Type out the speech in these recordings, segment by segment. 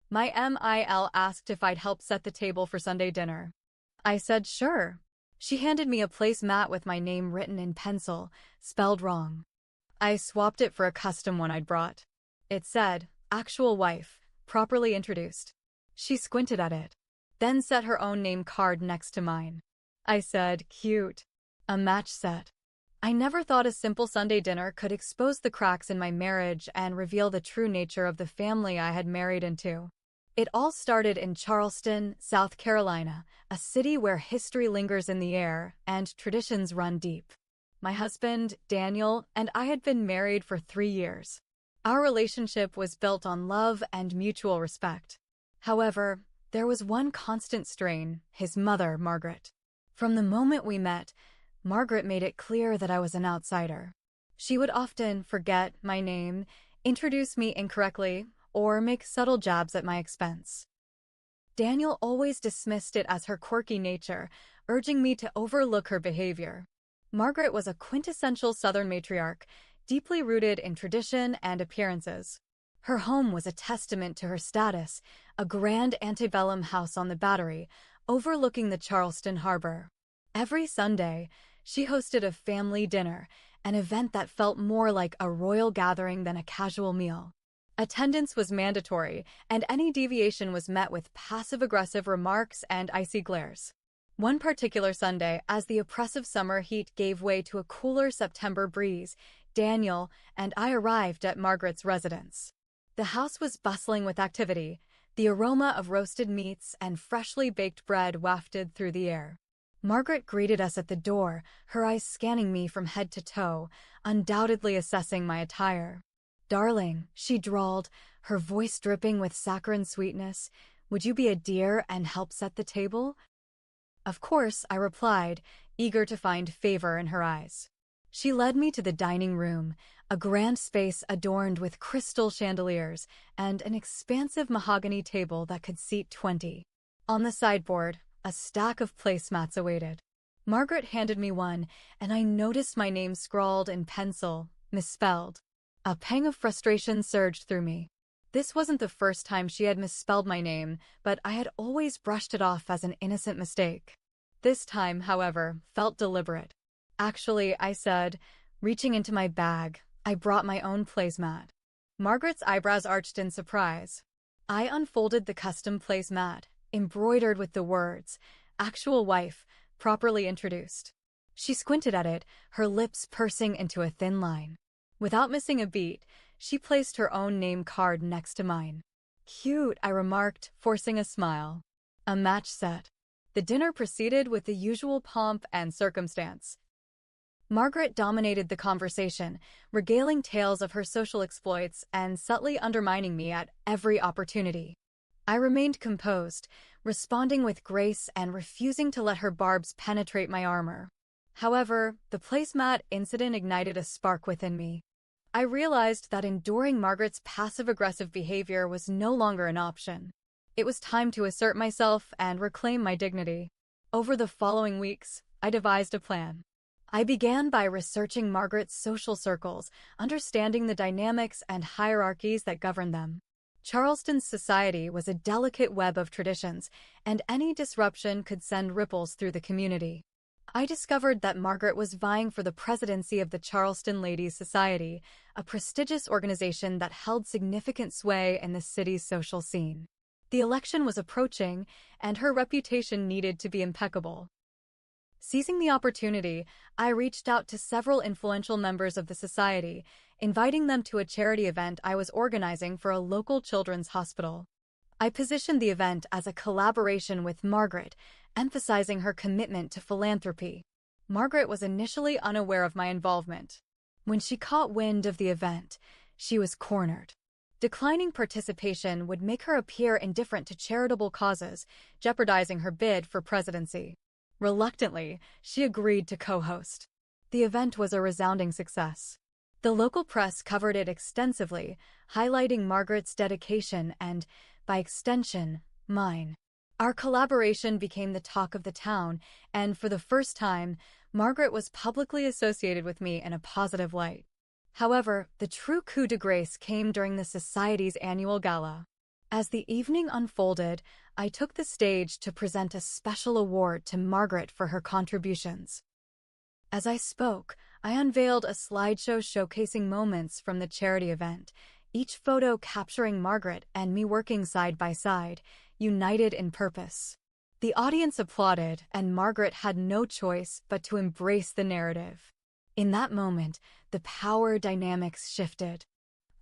My MIL asked if I'd help set the table for Sunday dinner. I said sure. She handed me a placemat with my name written in pencil, spelled wrong. I swapped it for a custom one I'd brought. It said, "Actual wife, properly introduced." She squinted at it, then set her own name card next to mine. I said, "Cute." A match set. I never thought a simple Sunday dinner could expose the cracks in my marriage and reveal the true nature of the family I had married into. It all started in Charleston, South Carolina, a city where history lingers in the air and traditions run deep. My husband, Daniel, and I had been married for 3 years. Our relationship was built on love and mutual respect. However, there was one constant strain: his mother, Margaret. From the moment we met, Margaret made it clear that I was an outsider. She would often forget my name, introduce me incorrectly, or make subtle jabs at my expense. Daniel always dismissed it as her quirky nature, urging me to overlook her behavior. Margaret was a quintessential Southern matriarch, deeply rooted in tradition and appearances. Her home was a testament to her status, a grand antebellum house on the Battery, overlooking the Charleston harbor. Every Sunday, she hosted a family dinner, an event that felt more like a royal gathering than a casual meal. Attendance was mandatory, and any deviation was met with passive-aggressive remarks and icy glares. One particular Sunday, as the oppressive summer heat gave way to a cooler September breeze, Daniel and I arrived at Margaret's residence. The house was bustling with activity. The aroma of roasted meats and freshly baked bread wafted through the air. Margaret greeted us at the door, her eyes scanning me from head to toe, undoubtedly assessing my attire. "Darling," she drawled, her voice dripping with saccharine sweetness, "would you be a dear and help set the table?" Of course, I replied, eager to find favor in her eyes. She led me to the dining room, a grand space adorned with crystal chandeliers and an expansive mahogany table that could seat 20. On the sideboard, a stack of placemats awaited. Margaret handed me one, and I noticed my name scrawled in pencil, misspelled. A pang of frustration surged through me. This wasn't the first time she had misspelled my name, but I had always brushed it off as an innocent mistake. This time, however, felt deliberate. "Actually," I said, reaching into my bag, "I brought my own placemat." Margaret's eyebrows arched in surprise. I unfolded the custom placemat, embroidered with the words, "Actual wife, properly introduced." She squinted at it, her lips pursing into a thin line. Without missing a beat, she placed her own name card next to mine. "Cute," I remarked, forcing a smile. A match set. The dinner proceeded with the usual pomp and circumstance. Margaret dominated the conversation, regaling tales of her social exploits and subtly undermining me at every opportunity. I remained composed, responding with grace and refusing to let her barbs penetrate my armor. However, the placemat incident ignited a spark within me. I realized that enduring Margaret's passive-aggressive behavior was no longer an option. It was time to assert myself and reclaim my dignity. Over the following weeks, I devised a plan. I began by researching Margaret's social circles, understanding the dynamics and hierarchies that govern them. Charleston's society was a delicate web of traditions, and any disruption could send ripples through the community. I discovered that Margaret was vying for the presidency of the Charleston Ladies Society, a prestigious organization that held significant sway in the city's social scene. The election was approaching, and her reputation needed to be impeccable. Seizing the opportunity, I reached out to several influential members of the society, inviting them to a charity event I was organizing for a local children's hospital. I positioned the event as a collaboration with Margaret, emphasizing her commitment to philanthropy. Margaret was initially unaware of my involvement. When she caught wind of the event, she was cornered. Declining participation would make her appear indifferent to charitable causes, jeopardizing her bid for presidency. Reluctantly, she agreed to co-host. The event was a resounding success. The local press covered it extensively, highlighting Margaret's dedication and, by extension, mine. Our collaboration became the talk of the town, and for the first time, Margaret was publicly associated with me in a positive light. However, the true coup de grace came during the Society's annual gala. As the evening unfolded, I took the stage to present a special award to Margaret for her contributions. As I spoke, I unveiled a slideshow showcasing moments from the charity event, each photo capturing Margaret and me working side by side, united in purpose. The audience applauded, and Margaret had no choice but to embrace the narrative. In that moment, the power dynamics shifted.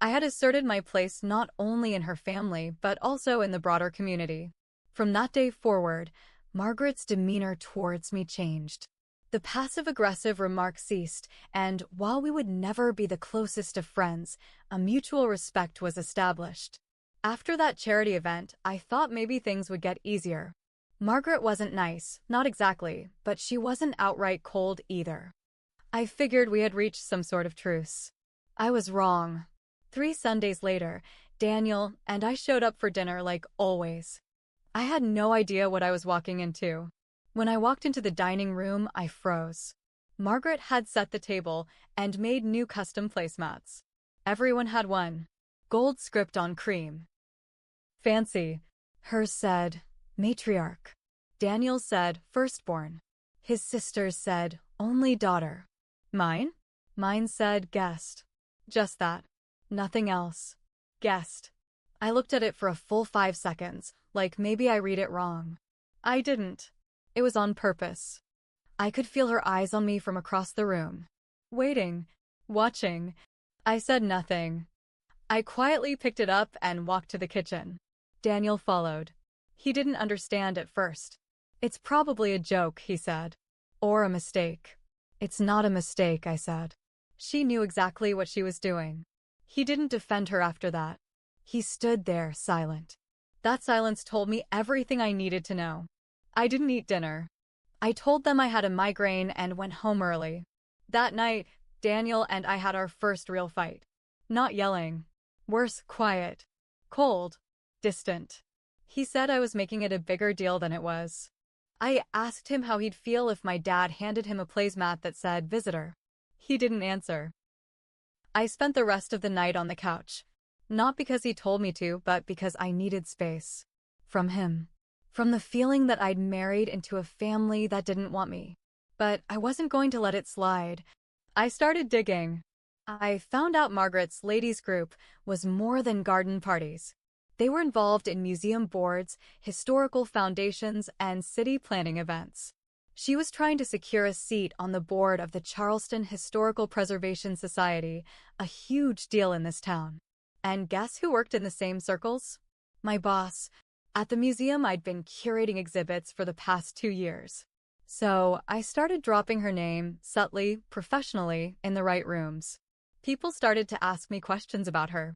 I had asserted my place not only in her family, but also in the broader community. From that day forward, Margaret's demeanor towards me changed. The passive-aggressive remarks ceased, and while we would never be the closest of friends, a mutual respect was established. After that charity event, I thought maybe things would get easier. Margaret wasn't nice, not exactly, but she wasn't outright cold either. I figured we had reached some sort of truce. I was wrong. 3 Sundays later, Daniel and I showed up for dinner like always. I had no idea what I was walking into. When I walked into the dining room, I froze. Margaret had set the table and made new custom placemats. Everyone had one. Gold script on cream. Fancy. Hers said, matriarch. Daniel said, firstborn. His sisters said, only daughter. Mine? Mine said, guest. Just that. Nothing else. Guest. I looked at it for a full 5 seconds, like maybe I read it wrong. I didn't. It was on purpose. I could feel her eyes on me from across the room. Waiting. Watching. I said nothing. I quietly picked it up and walked to the kitchen. Daniel followed. He didn't understand at first. It's probably a joke, he said. Or a mistake. It's not a mistake, I said. She knew exactly what she was doing. He didn't defend her after that. He stood there, silent. That silence told me everything I needed to know. I didn't eat dinner. I told them I had a migraine and went home early. That night, Daniel and I had our first real fight. Not yelling. Worse, quiet. Cold. Distant. He said I was making it a bigger deal than it was. I asked him how he'd feel if my dad handed him a placemat that said visitor. He didn't answer. I spent the rest of the night on the couch. Not because he told me to, but because I needed space. From him. From the feeling that I'd married into a family that didn't want me. But I wasn't going to let it slide. I started digging. I found out Margaret's ladies' group was more than garden parties. They were involved in museum boards, historical foundations, and city planning events. She was trying to secure a seat on the board of the Charleston Historical Preservation Society, a huge deal in this town. And guess who worked in the same circles? My boss. At the museum, I'd been curating exhibits for the past 2 years. So I started dropping her name, subtly, professionally, in the right rooms. People started to ask me questions about her.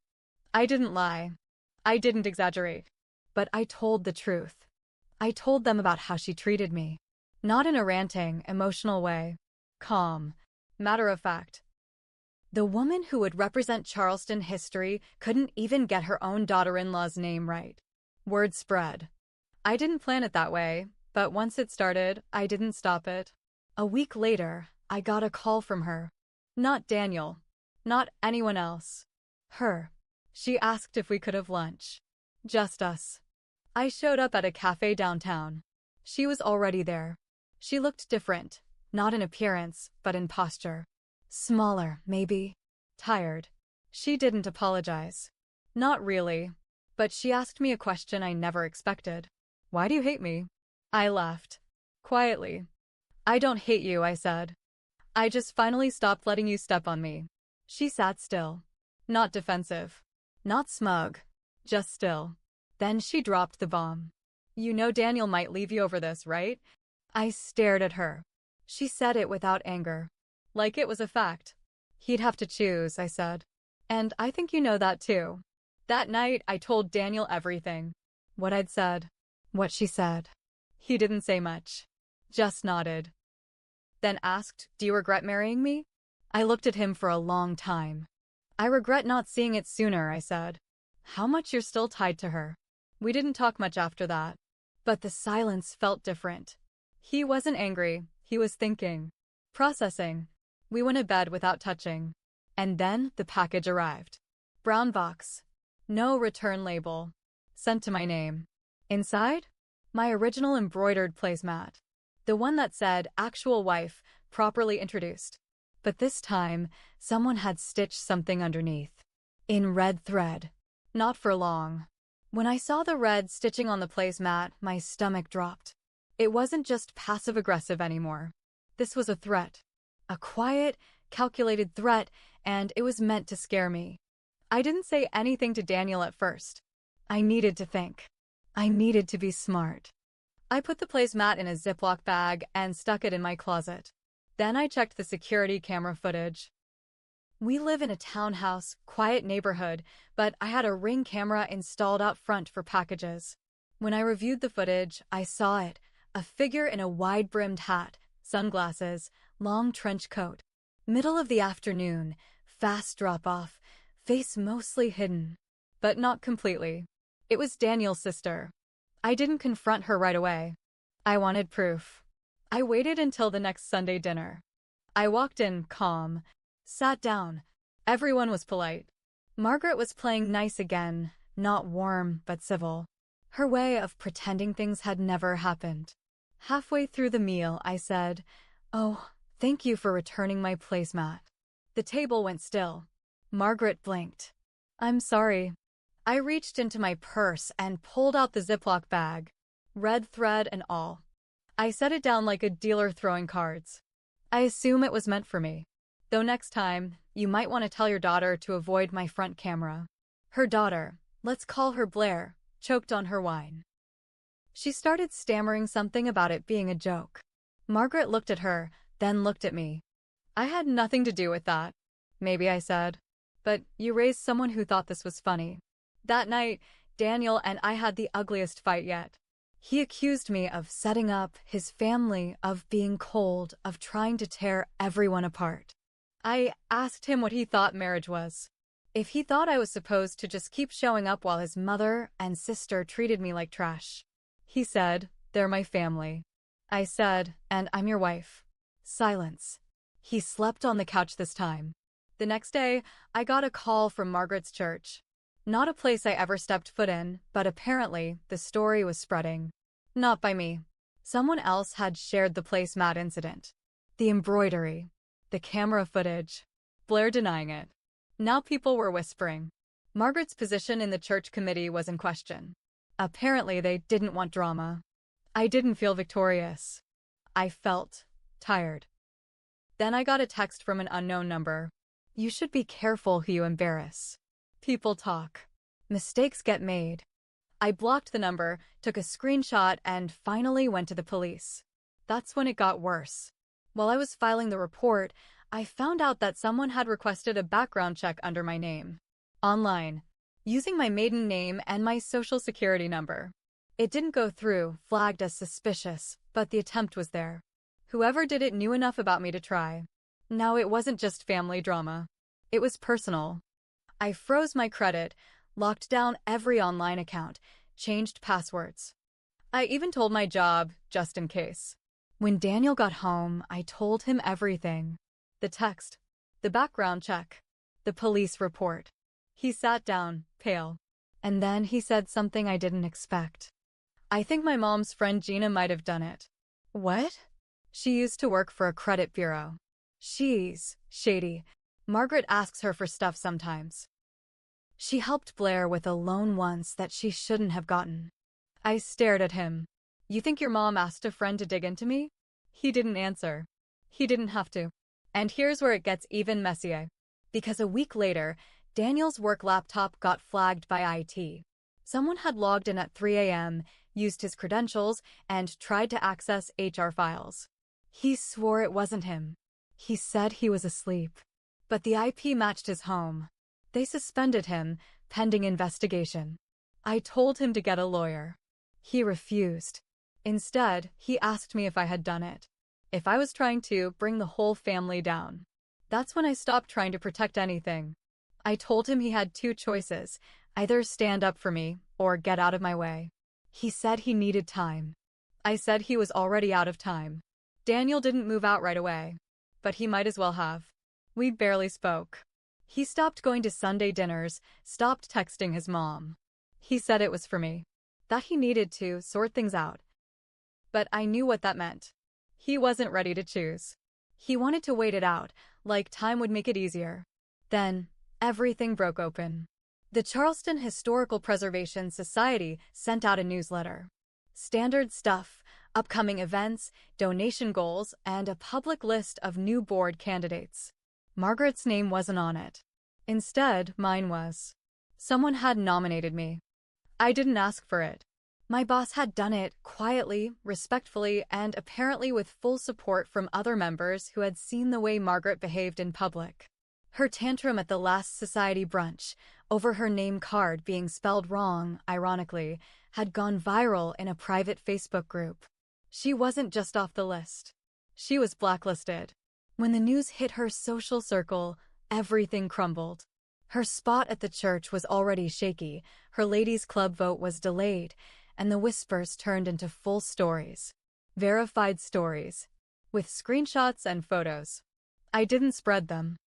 I didn't lie. I didn't exaggerate. But I told the truth. I told them about how she treated me. Not in a ranting, emotional way. Calm. Matter of fact. The woman who would represent Charleston history couldn't even get her own daughter-in-law's name right. Word spread. I didn't plan it that way, but once it started, I didn't stop it. A week later, I got a call from her. Not Daniel. Not anyone else. Her. She asked if we could have lunch. Just us. I showed up at a cafe downtown. She was already there. She looked different, not in appearance, but in posture. Smaller, maybe. Tired. She didn't apologize. Not really. But she asked me a question I never expected. Why do you hate me? I laughed. Quietly. I don't hate you, I said. I just finally stopped letting you step on me. She sat still. Not defensive. Not smug. Just still. Then she dropped the bomb. You know Daniel might leave you over this, right? I stared at her. She said it without anger. Like it was a fact. He'd have to choose, I said. And I think you know that too. That night, I told Daniel everything. What I'd said. What she said. He didn't say much. Just nodded. Then asked, do you regret marrying me? I looked at him for a long time. I regret not seeing it sooner, I said. How much you're still tied to her. We didn't talk much after that. But the silence felt different. He wasn't angry. He was thinking. Processing. We went to bed without touching. And then the package arrived. Brown box. No return label. sent to my name. Inside? My original embroidered placemat. The one that said, "Actual wife, properly introduced." But this time, someone had stitched something underneath. In red thread. Not for long. When I saw the red stitching on the placemat, my stomach dropped. It wasn't just passive-aggressive anymore. This was a threat. A quiet, calculated threat, and it was meant to scare me. I didn't say anything to Daniel at first. I needed to think. I needed to be smart. I put the placemat in a Ziploc bag and stuck it in my closet. Then I checked the security camera footage. We live in a townhouse, quiet neighborhood, but I had a Ring camera installed out front for packages. When I reviewed the footage, I saw it. A figure in a wide-brimmed hat, sunglasses, long trench coat. Middle of the afternoon, fast drop-off, face mostly hidden. But not completely. It was Daniel's sister. I didn't confront her right away. I wanted proof. I waited until the next Sunday dinner. I walked in, calm, sat down. Everyone was polite. Margaret was playing nice again, not warm but civil. Her way of pretending things had never happened. Halfway through the meal, I said, "Oh, thank you for returning my placemat." The table went still. Margaret blinked. "I'm sorry." I reached into my purse and pulled out the Ziploc bag, red thread and all. I set it down like a dealer throwing cards. I assume it was meant for me. Though next time, you might want to tell your daughter to avoid my front camera. Her daughter, let's call her Blair, choked on her wine. She started stammering something about it being a joke. Margaret looked at her, then looked at me. "I had nothing to do with that." "Maybe," I said. "But you raised someone who thought this was funny." That night, Daniel and I had the ugliest fight yet. He accused me of setting up his family, of being cold, of trying to tear everyone apart. I asked him what he thought marriage was. If he thought I was supposed to just keep showing up while his mother and sister treated me like trash. He said, "They're my family." I said, "And I'm your wife." Silence. He slept on the couch this time. The next day, I got a call from Margaret's church. Not a place I ever stepped foot in, but apparently the story was spreading. Not by me. Someone else had shared the placemat incident. The embroidery. The camera footage. Blair denying it. Now people were whispering. Margaret's position in the church committee was in question. Apparently they didn't want drama. I didn't feel victorious. I felt tired. Then I got a text from an unknown number. "You should be careful who you embarrass. People talk. Mistakes get made." I blocked the number, took a screenshot, and finally went to the police. That's when it got worse. While I was filing the report, I found out that someone had requested a background check under my name. Online. Using my maiden name and my social security number. It didn't go through, flagged as suspicious, but the attempt was there. Whoever did it knew enough about me to try. Now it wasn't just family drama. It was personal. I froze my credit, locked down every online account, changed passwords. I even told my job, just in case. When Daniel got home, I told him everything. The text, the background check, the police report. He sat down, pale. And then he said something I didn't expect. "I think my mom's friend Gina might have done it." "What?" "She used to work for a credit bureau. She's shady. Margaret asks her for stuff sometimes. She helped Blair with a loan once that she shouldn't have gotten." I stared at him. "You think your mom asked a friend to dig into me?" He didn't answer. He didn't have to. And here's where it gets even messier. Because a week later, Daniel's work laptop got flagged by IT. Someone had logged in at 3 a.m., used his credentials, and tried to access HR files. He swore it wasn't him. He said he was asleep. But the IP matched his home. They suspended him, pending investigation. I told him to get a lawyer. He refused. Instead, he asked me if I had done it. If I was trying to bring the whole family down. That's when I stopped trying to protect anything. I told him he had two choices, either stand up for me or get out of my way. He said he needed time. I said he was already out of time. Daniel didn't move out right away, but he might as well have. We barely spoke. He stopped going to Sunday dinners, stopped texting his mom. He said it was for me, that he needed to sort things out. But I knew what that meant. He wasn't ready to choose. He wanted to wait it out, like time would make it easier. Then, everything broke open. The Charleston Historical Preservation Society sent out a newsletter. Standard stuff, upcoming events, donation goals, and a public list of new board candidates. Margaret's name wasn't on it. Instead, mine was. Someone had nominated me. I didn't ask for it. My boss had done it quietly, respectfully, and apparently with full support from other members who had seen the way Margaret behaved in public. Her tantrum at the last society brunch, over her name card being spelled wrong, ironically, had gone viral in a private Facebook group. She wasn't just off the list. She was blacklisted. When the news hit her social circle, everything crumbled. Her spot at the church was already shaky, her ladies' club vote was delayed, and the whispers turned into full stories. Verified stories. With screenshots and photos. I didn't spread them.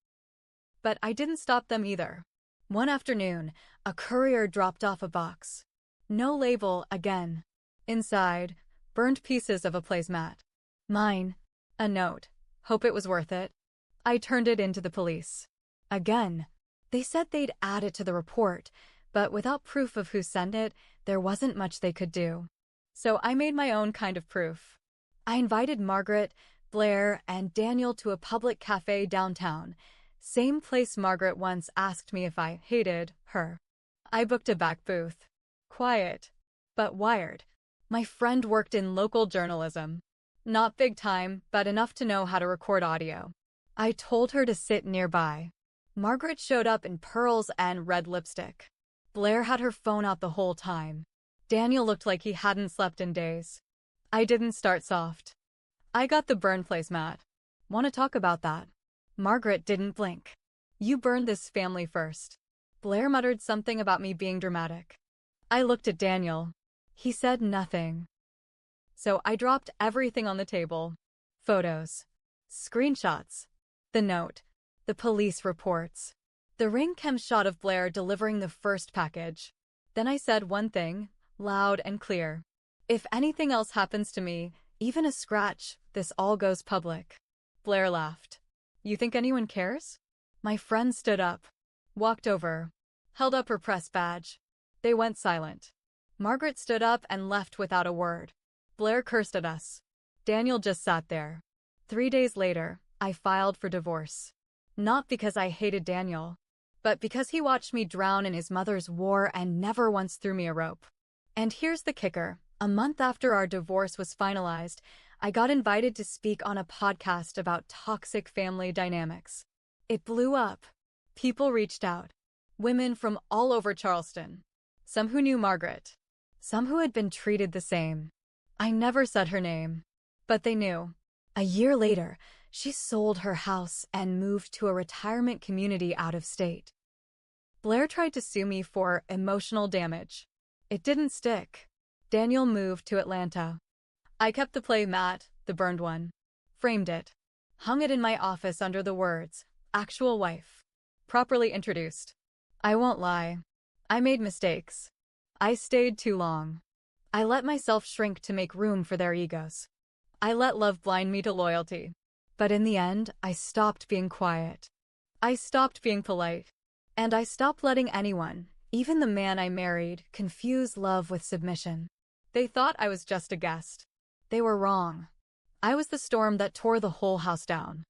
But I didn't stop them either. One afternoon, a courier dropped off a box. No label again. Inside, burned pieces of a placemat. Mine. A note. Hope it was worth it. I turned it into the police. Again. They said they'd add it to the report, but without proof of who sent it, there wasn't much they could do. So I made my own kind of proof. I invited Margaret, Blair, and Daniel to a public cafe downtown, same place Margaret once asked me if I hated her. I booked a back booth. Quiet, but wired. My friend worked in local journalism. Not big time, but enough to know how to record audio. I told her to sit nearby. Margaret showed up in pearls and red lipstick. Blair had her phone out the whole time. Daniel looked like he hadn't slept in days. I didn't start soft. I got the burn placemat. Want to talk about that? Margaret didn't blink. You burned this family first. Blair muttered something about me being dramatic. I looked at Daniel. He said nothing. So I dropped everything on the table. Photos. Screenshots. The note. The police reports. The ring cam shot of Blair delivering the first package. Then I said one thing, loud and clear. If anything else happens to me, even a scratch, this all goes public. Blair laughed. You think anyone cares? My friend stood up, walked over, held up her press badge. They went silent. Margaret stood up and left without a word. Blair cursed at us. Daniel just sat there. 3 days later, I filed for divorce. Not because I hated Daniel, but because he watched me drown in his mother's war and never once threw me a rope. And here's the kicker. A month after our divorce was finalized, I got invited to speak on a podcast about toxic family dynamics. It blew up. People reached out. Women from all over Charleston. Some who knew Margaret. Some who had been treated the same. I never said her name, but they knew. A year later, she sold her house and moved to a retirement community out of state. Blair tried to sue me for emotional damage. It didn't stick. Daniel moved to Atlanta. I kept the play mat, the burned one. Framed it. Hung it in my office under the words, actual wife. Properly introduced. I won't lie. I made mistakes. I stayed too long. I let myself shrink to make room for their egos. I let love blind me to loyalty. But in the end, I stopped being quiet. I stopped being polite. And I stopped letting anyone, even the man I married, confuse love with submission. They thought I was just a guest. They were wrong. I was the storm that tore the whole house down.